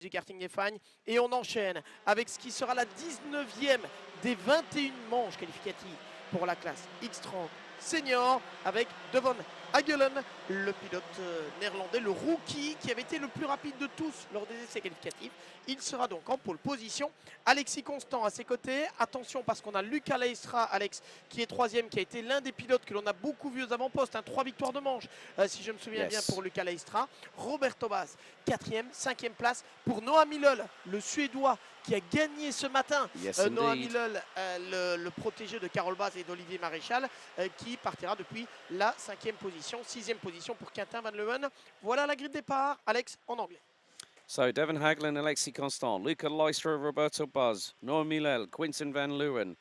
du karting d'Espagne. Et on enchaîne avec ce qui sera la 19e des 21 manches qualificatives pour la classe X30 senior avec Devon Hagelen, le pilote néerlandais, le rookie qui avait été le plus rapide de tous lors des essais qualificatifs. Il sera donc en pole position. Alexis Constant à ses côtés. Attention parce qu'on a Luca Leistra, Alex, qui est troisième, qui a été l'un des pilotes que l'on a beaucoup vu aux avant-postes. 3 victoires de manche, si je me souviens bien, pour Luca Leistra. Roberto Baz, 4e, 5e place pour Noah Millel, le Suédois qui a gagné ce matin. Noah Millel, le protégé de Carole Baz et d'Olivier Maréchal, qui partira depuis la 5e position. 6e position pour Quentin Van Leeuwen. Voilà la grille de départ. Alex, en anglais. So Devon Hagelen, Alexis Constant, Luca Leistra, Roberto Baz, Noah Millel, Quinton Van Leeuwen,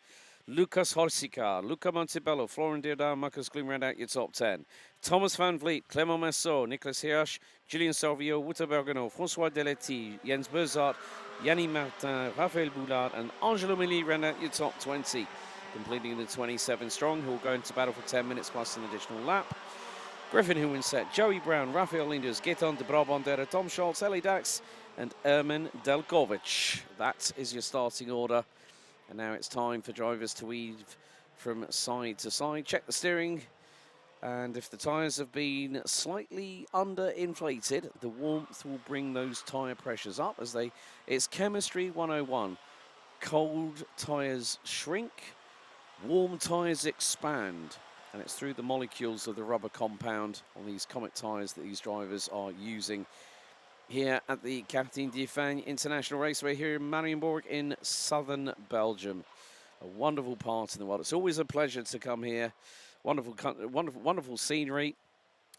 Lucas Horsica, Luca Montebello, Florent Diodat, Marcus Gloom round out your top 10. Thomas Van Vliet, Clément Massot, Nicolas Hirsch, Julien Salvio, Wouter Bergenot, François Deletti, Jens Berzart, Yanni Martin, Raphaël Boulard, and Angelo Milli round out your top 20. Completing the 27 strong, who will go into battle for 10 minutes plus an additional lap. Griffin Huinset, Joey Brown, Rafael Linders, Gaetan de Brabandera, Tom Schultz, Eli Dax, and Ermin Delkovic. That is your starting order. And now it's time for drivers to weave from side to side. Check the steering. And if the tyres have been slightly underinflated, the warmth will bring those tyre pressures up as it's chemistry 101. Cold tyres shrink, warm tyres expand. And it's through the molecules of the rubber compound on these Comet tyres that these drivers are using here at the Karting d'Espagne International Raceway here in Mariembourg in southern Belgium. A wonderful part in the world. It's always a pleasure to come here. Wonderful scenery.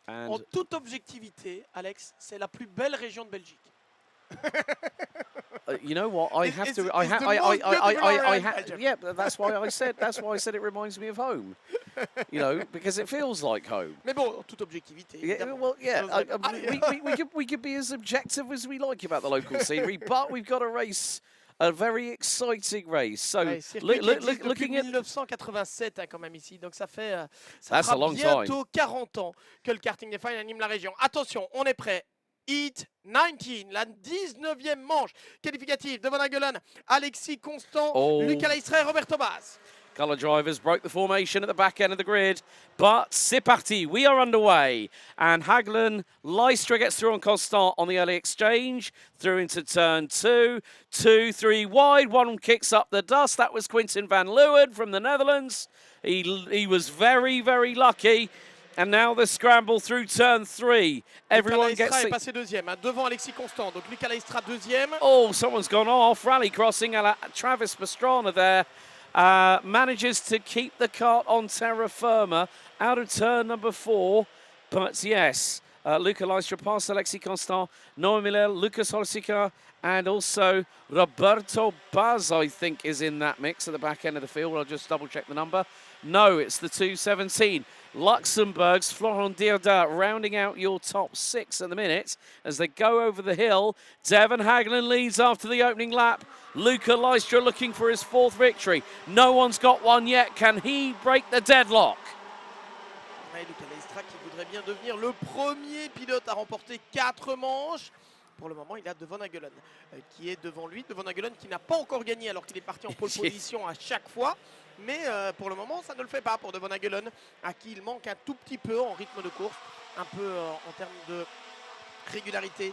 And en toute objectivité, Alex, c'est la plus belle région de Belgique. You know what? Yeah, that's why I said it reminds me of home. You know, because it feels like home. Mais bon, en toute objectivité. Yeah, well, yeah. We could be as objective as we like about the local scenery, but we've got a race. A very exciting race. So, looking at 1987 quand même ici, donc ça fera bientôt 40 ans que le karting d'Espagne anime la région. Attention, on est prêt. Heat 19, la 19e manche qualificative. Devon Hagelen, Alexis Constant, Luca Leistra et Roberto Baz. Colour drivers broke the formation at the back end of the grid, but c'est parti, we are underway. And Hagelen, Leistra gets through on Constant on the early exchange, through into turn 2, 2, 3 wide, one kicks up the dust. That was Quinton Van Leeuwen from the Netherlands. He was very, very lucky. And now the scramble through turn 3. Everyone gets est passé deuxième, devant Alexis Constant. Donc Luca Leistra deuxième. Oh, someone's gone off. Rally crossing à la Travis Pastrana there. Manages to keep the cart on terra firma out of turn number 4. But yes, Luca Leistra past Alexis Constant, Noah Millel, Lucas Horsica, and also Roberto Baz, I think, is in that mix at the back end of the field. I'll just double check the number. No, it's the 217. Luxembourg's Florent Diodat rounding out your top 6 at the minute as they go over the hill. Devon Hagelen leads after the opening lap. Luca Leistra looking for his 4th victory. No one's got one yet. Can he break the deadlock? Luca Leistra qui voudrait bien devenir le premier pilote à remporter 4 manches. Pour le moment, il a Devon Hagelen qui est devant lui. Devon Hagelen qui n'a pas encore gagné alors qu'il est parti en pole position à chaque fois. Mais pour le moment, ça ne le fait pas pour Devon Hagelen, à qui il manque un tout petit peu en rythme de course, un peu en termes de régularité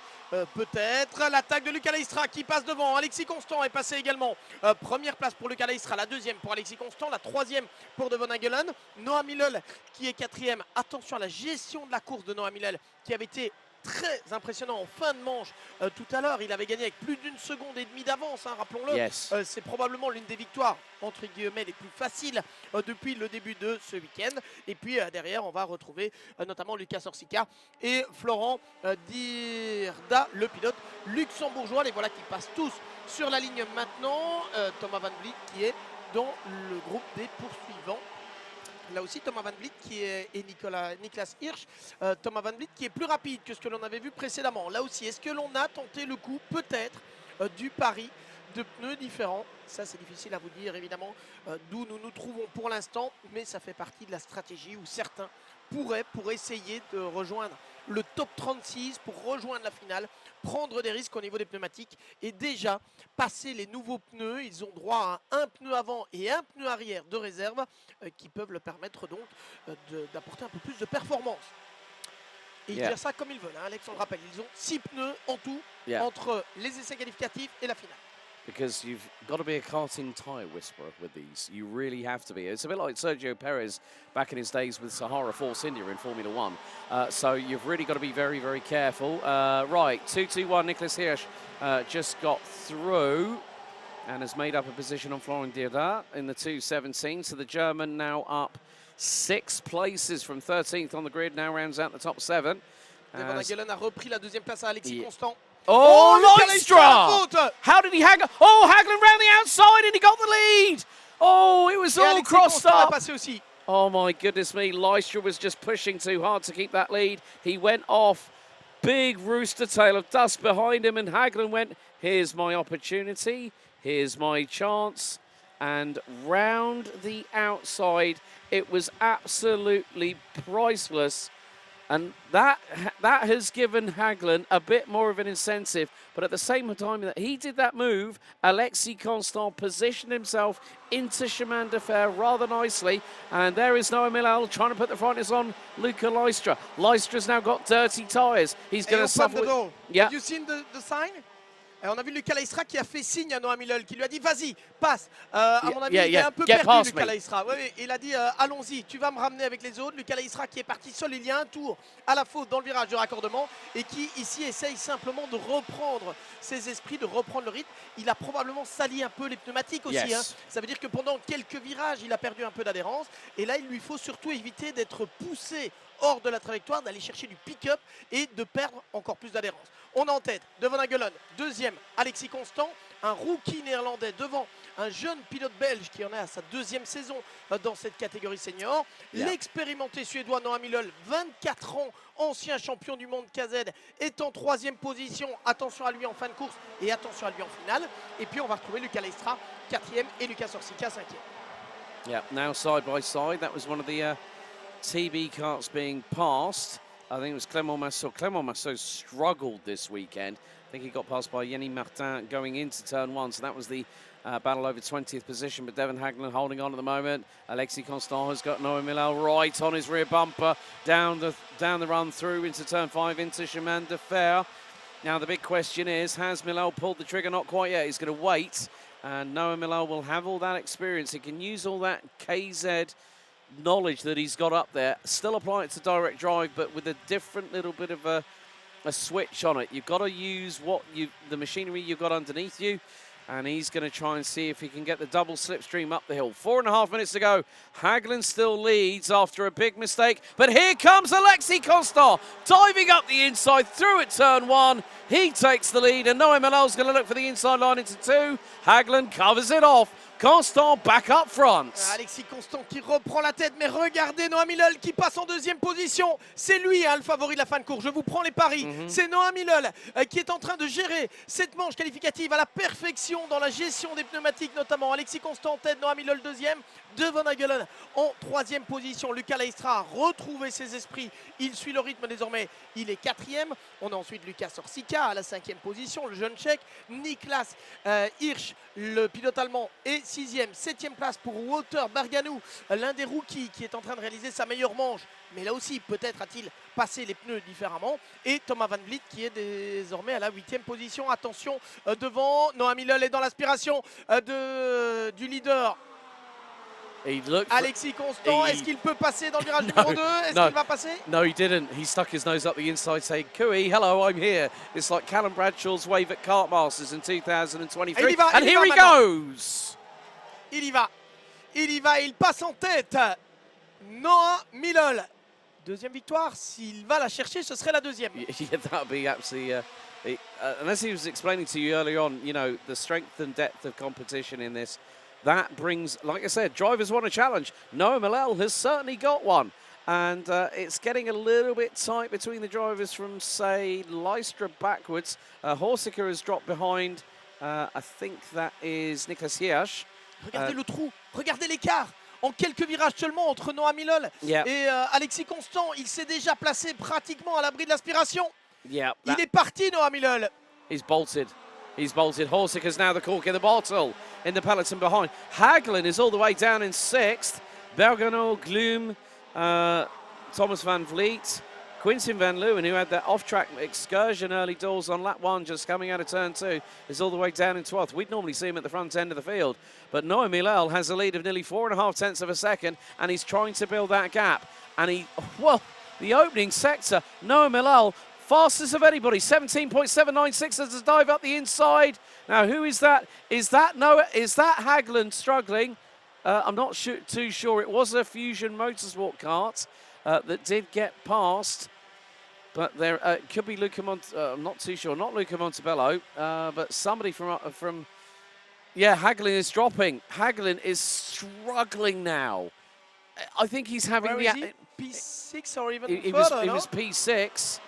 peut-être. L'attaque de Luca Leistra qui passe devant. Alexis Constant est passé également. Première place pour Luca Leistra, la 2e pour Alexis Constant, la 3e pour Devon Hagelen. Noah Millel qui est 4e. Attention à la gestion de la course de Noah Millel qui avait été très impressionnant en fin de manche. Tout à l'heure, il avait gagné avec plus d'1,5 seconde d'avance, rappelons-le. Yes. C'est probablement l'une des victoires, entre guillemets, les plus faciles depuis le début de ce week-end. Et puis derrière, on va retrouver notamment Lucas Horsica et Florent Diodat, le pilote luxembourgeois. Les voilà qui passent tous sur la ligne maintenant. Thomas Van Vliet qui est dans le groupe des poursuivants. Là aussi, Thomas Van Vliet et Nicolas Hirsch. Thomas Van Vliet qui est plus rapide que ce que l'on avait vu précédemment. Là aussi, est-ce que l'on a tenté le coup, peut-être, du pari de pneus différents? Ça, c'est difficile à vous dire, évidemment, d'où nous nous trouvons pour l'instant. Mais ça fait partie de la stratégie où certains pourraient, pour essayer de rejoindre le top 36, pour rejoindre la finale, prendre des risques au niveau des pneumatiques et déjà passer les nouveaux pneus. Ils ont droit à un pneu avant et un pneu arrière de réserve qui peuvent leur permettre donc d'apporter un peu plus de performance. Et ils gèrent ça comme ils veulent, hein. Alex, on le rappelle, ils ont 6 pneus en tout entre les essais qualificatifs et la finale. Because you've got to be a karting tyre whisperer with these. You really have to be. It's a bit like Sergio Perez back in his days with Sahara Force India in Formula One. So you've really got to be very, very careful. Right, 2-2-1, Nicholas Hirsch just got through and has made up a position on Florent Diedat in the 2:17. So the German now up 6 places from 13th on the grid, now rounds out the top 7. Devon Agelen a repris la deuxième place à Alexis Constant. Oh, Lystra! How did he hang? Oh, Hagelin round the outside and he got the lead. Oh, it was all crossed up. Oh my goodness me, Lystra was just pushing too hard to keep that lead. He went off. Big rooster tail of dust behind him, and Hagelin went, here's my opportunity, here's my chance. And round the outside, it was absolutely priceless. And that has given Hagelin a bit more of an incentive. But at the same time that he did that move, Alexis Constant positioned himself into Chemin de Fer rather nicely. And there is Noah Milal trying to put the fronters on Luca Lystra. Lystra's now got dirty tyres. He's going to suffer. Have you seen the sign? Et on a vu Luca Lystra qui a fait signe à Noah Milal, qui lui a dit vas-y, passe. À mon avis, il est un peu perdu, Luca Lystra. Oui, il a dit allons-y, tu vas me ramener avec les autres. Luca Lystra qui est parti seul, il y a un tour à la faute dans le virage de raccordement et qui ici essaye simplement de reprendre ses esprits, de reprendre le rythme. Il a probablement sali un peu les pneumatiques aussi. Hein. Ça veut dire que pendant quelques virages, il a perdu un peu d'adhérence. Et là, il lui faut surtout éviter d'être poussé hors de la trajectoire, d'aller chercher du pick-up et de perdre encore plus d'adhérence. On a en tête Devon Agelen, deuxième Alexis Constant, un rookie néerlandais devant un jeune pilote belge qui en est à sa deuxième saison dans cette catégorie senior. L'expérimenté suédois Noah Milal, 24 ans, ancien champion du monde KZ, est en troisième position. Attention à lui en fin de course et attention à lui en finale. Et puis on va retrouver Luca Lystra, quatrième, et Lucas Orsica, cinquième. Yeah, now side by side, that was one of the TB carts being passed. I think it was Clément Massot. Clément Massot struggled this weekend. I think he got passed by Yenny Martin going into turn 1. So that was the battle over 20th position. But Devon Hagelin holding on at the moment. Alexis Constant has got Noah Milal right on his rear bumper. Down the run through into turn 5 into Chemin de Fer. Now the big question is, has Milal pulled the trigger? Not quite yet. He's going to wait. And Noah Milal will have all that experience. He can use all that KZ knowledge that he's got up there, still apply it to direct drive, but with a different little bit of a switch on it. You've got to use the machinery you've got underneath you, and he's going to try and see if he can get the double slipstream up the hill. 4.5 minutes to go. Hagelin still leads after a big mistake, but here comes Alexis Constant diving up the inside through at turn 1. He takes the lead, and Noah Milal's going to look for the inside line into 2. Hagelin covers it off. Constant back up front. Alexis Constant qui reprend la tête, mais regardez Noah Milal qui passe en deuxième position. C'est lui le favori de la fin de course. Je vous prends les paris. C'est Noah Milal qui est en train de gérer cette manche qualificative à la perfection dans la gestion des pneumatiques notamment. Alexis Constant en tête, Noah Milal deuxième. Devon Agelen en troisième position. Luca Lystra a retrouvé ses esprits. Il suit le rythme désormais. Il est quatrième. On a ensuite Lucas Orsica à la cinquième position, le jeune tchèque. Niklas Hirsch, le pilote allemand, est sixième. Septième place pour Wouter Barganou, l'un des rookies qui est en train de réaliser sa meilleure manche. Mais là aussi, peut-être a-t-il passé les pneus différemment. Et Thomas Van Vliet qui est désormais à la huitième position. Attention devant. Noah Milal est dans l'aspiration du leader. Alexis Constant, est-ce qu'il peut passer dans le virage numéro 2? Est-ce qu'il va passer? No, he didn't. He stuck his nose up the inside saying, Cooey, hello, I'm here. It's like Callum Bradshaw's wave at Kartmasters in 2023. And here he goes. Il y va. Il passe en tête. Noah Milal. Deuxième victoire, s'il va la chercher, ce serait la deuxième. Yeah, that would be absolutely... and as he was explaining to you earlier on, you know, the strength and depth of competition in this, that brings, like I said, drivers want a challenge. Noah Milal has certainly got one. And it's getting a little bit tight between the drivers from, say, Lystra backwards. Horsica has dropped behind, I think that is Nicholas Hirsch. Regardez le trou, regardez l'écart. En quelques virages seulement entre Noah Milal et Alexis Constant. Il s'est déjà placé pratiquement à l'abri de l'aspiration. Yeah. Il est parti, Noah Millel. He's bolted. He's bolted. Horsicker's now the cork in the bottle in the peloton behind. Hagelin is all the way down in 6th. Bergenot, Gloom, Thomas Van Vliet, Quintin Van Leeuwen, who had that off-track excursion early doors on lap 1, just coming out of turn 2, is all the way down in 12th. We'd normally see him at the front end of the field, but Noah Millel has a lead of nearly 4.5 tenths of a second, and he's trying to build that gap. And the opening sector, Noah Millel, fastest of anybody, 17.796 as a dive up the inside. Now, who is that? Is that Noah? Is that Hagelin struggling? I'm not too sure. It was a Fusion Motorsport kart that did get past, but there could be Luca I'm not too sure. Not Luca Montebello, but somebody from. Yeah, Hagelin is dropping. Hagelin is struggling now. I think he's having Where is he? P6 or even he further, was P6.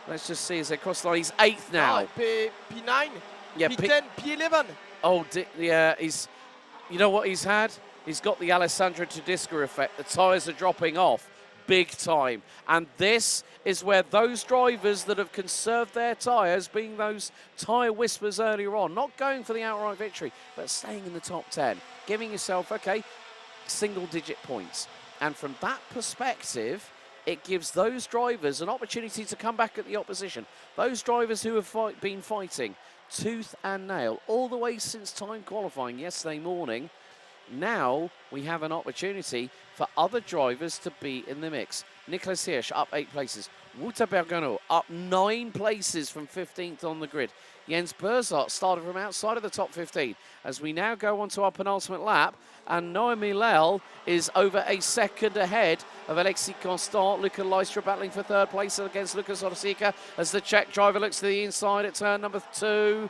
Let's just see as they cross the line. He's 8th now. No, P9, Yeah, P10, P11. Oh, yeah, you know what he's had? He's got the Alessandro Tedesco effect. The tyres are dropping off big time. And this is where those drivers that have conserved their tyres, being those tyre whispers earlier on, not going for the outright victory, but staying in the top 10, giving yourself, okay, single-digit points. And from that perspective, it gives those drivers an opportunity to come back at the opposition. Those drivers who have been fighting tooth and nail all the way since time qualifying yesterday morning. Now we have an opportunity for other drivers to be in the mix. Nicolas Hirsch up 8 places. Wouter Bergenot up 9 places from 15th on the grid. Jens Berzot started from outside of the top 15 as we now go on to our penultimate lap, and Noah Millel is over a second ahead of Alexis Constant. Luca Leistra battling for 3rd place against Lucas Orsica as the Czech driver looks to the inside at turn number 2.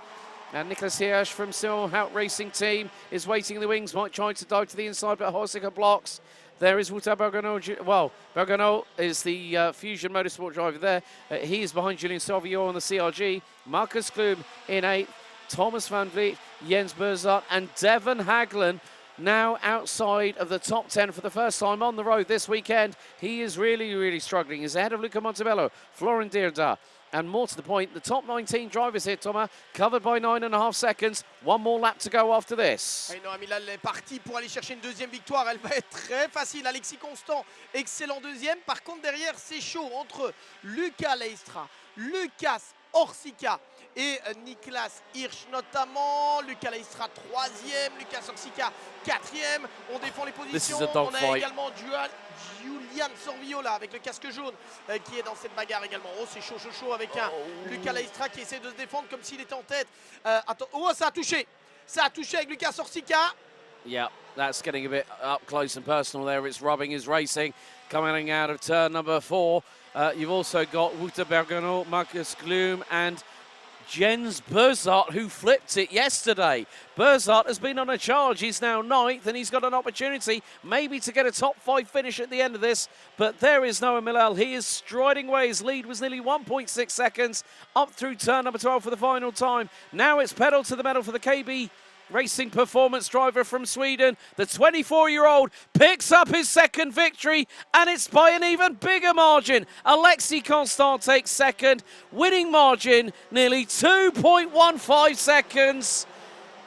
And Nicolas Hirsch from Simmelhout Racing Team is waiting in the wings, might try to dive to the inside, but Horsica blocks. There is Wouter Bergenot. Well, Bergenot is the Fusion Motorsport driver there. He is behind Julien Sauvillot on the CRG. Marcus Klum in 8th. Thomas Van Vliet, Jens Berzot, and Devon Hagelin now outside of the top 10 for the first time on the road this weekend. He is really, really struggling. He's ahead of Luca Montebello, Florent Dierda, and more to the point, the top 19 drivers here, Thomas, covered by 9.5 seconds. One more lap to go after this. Et Noah Millel est parti pour aller chercher une deuxième victoire. Elle va être très facile. Alexis Constant, excellent deuxième. Par contre, derrière, c'est chaud entre Luca Leistra, Lucas Orsica et Nicolas Hirsch notamment. Luca Leistra 3e, Lucas Orsica 4e. On défend les positions. On a également Julian Sorvillo là avec le casque jaune qui est dans cette bagarre également. Oh, c'est chaud avec un Luca Leistra qui essaie de se défendre comme s'il était en tête. Attends, oh, ça a touché. Ça a touché avec Lucas Orsica. Yeah, that's getting a bit up close and personal there. It's rubbing his racing coming out of turn number 4. You've also got Wouter Bergenot, Marcus Gloom, and Jens Berzot, who flipped it yesterday. Berzot has been on a charge. He's now 9th, and he's got an opportunity maybe to get a top 5 finish at the end of this. But there is Noah Millel. He is striding away. His lead was nearly 1.6 seconds up through turn number 12 for the final time. Now it's pedal to the metal for the KB Racing performance driver from Sweden. The 24-year-old picks up his second victory, and it's by an even bigger margin. Alexis Constant takes second, winning margin nearly 2.15 seconds.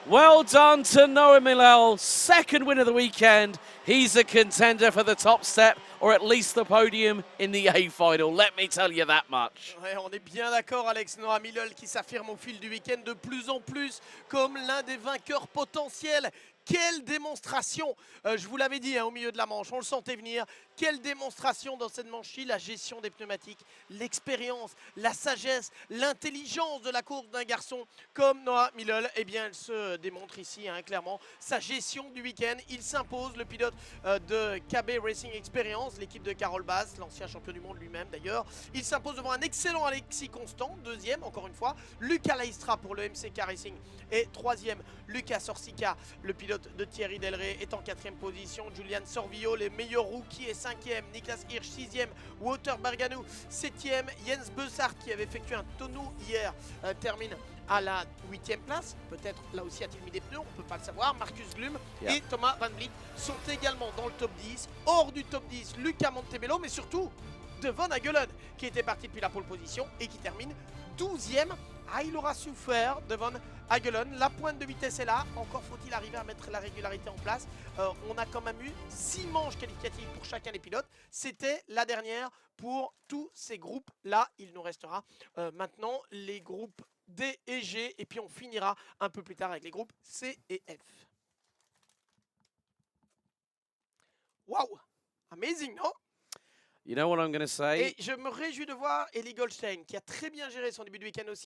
Well done to Noah Millel, second win of the weekend. He's a contender for the top step, or at least the podium in the A final. Let me tell you that much. Ouais, on est bien d'accord, Alex. Noah Millel qui s'affirme au fil du week-end de plus en plus comme l'un des vainqueurs potentiels. Quelle démonstration, je vous l'avais dit au milieu de la manche, on le sentait venir. Quelle démonstration dans cette manche-ci, la gestion des pneumatiques, l'expérience, la sagesse, l'intelligence de la course d'un garçon comme Noah Millel. Eh bien, elle se démontre ici, clairement. Sa gestion du week-end, il s'impose, le pilote de KB Racing Experience, l'équipe de Carole Bass, l'ancien champion du monde lui-même d'ailleurs. Il s'impose devant un excellent Alexis Constant, deuxième, encore une fois. Lucas Leistra pour le MCK Racing et troisième, Lucas Orsica, le pilote de Thierry Delray est en 4e position. Julian Sorvillo, les meilleurs rookies, est 5e. Niklas Hirsch 6e. Wouter Bergenot 7e. Jens Berzot qui avait effectué un tonneau hier termine à la 8e place. Peut-être là aussi a-t-il mis des pneus, on ne peut pas le savoir. Marcus Glum et Thomas Van Vliet sont également dans le top 10. Hors du top 10, Luca Montebello, mais surtout Devon Hagelen qui était parti depuis la pole position et qui termine 12e. Ah, il aura souffert, Devon Hagelen. La pointe de vitesse est là. Encore faut-il arriver à mettre la régularité en place. On a quand même eu 6 manches qualificatives pour chacun des pilotes. C'était la dernière pour tous ces groupes-là. Il nous restera maintenant les groupes D et G. Et puis on finira un peu plus tard avec les groupes C et F. Waouh! Amazing, non? You know what I'm going to say? Et je me réjouis de voir Ellie Goldstein qui a très bien géré son début de week-end aussi.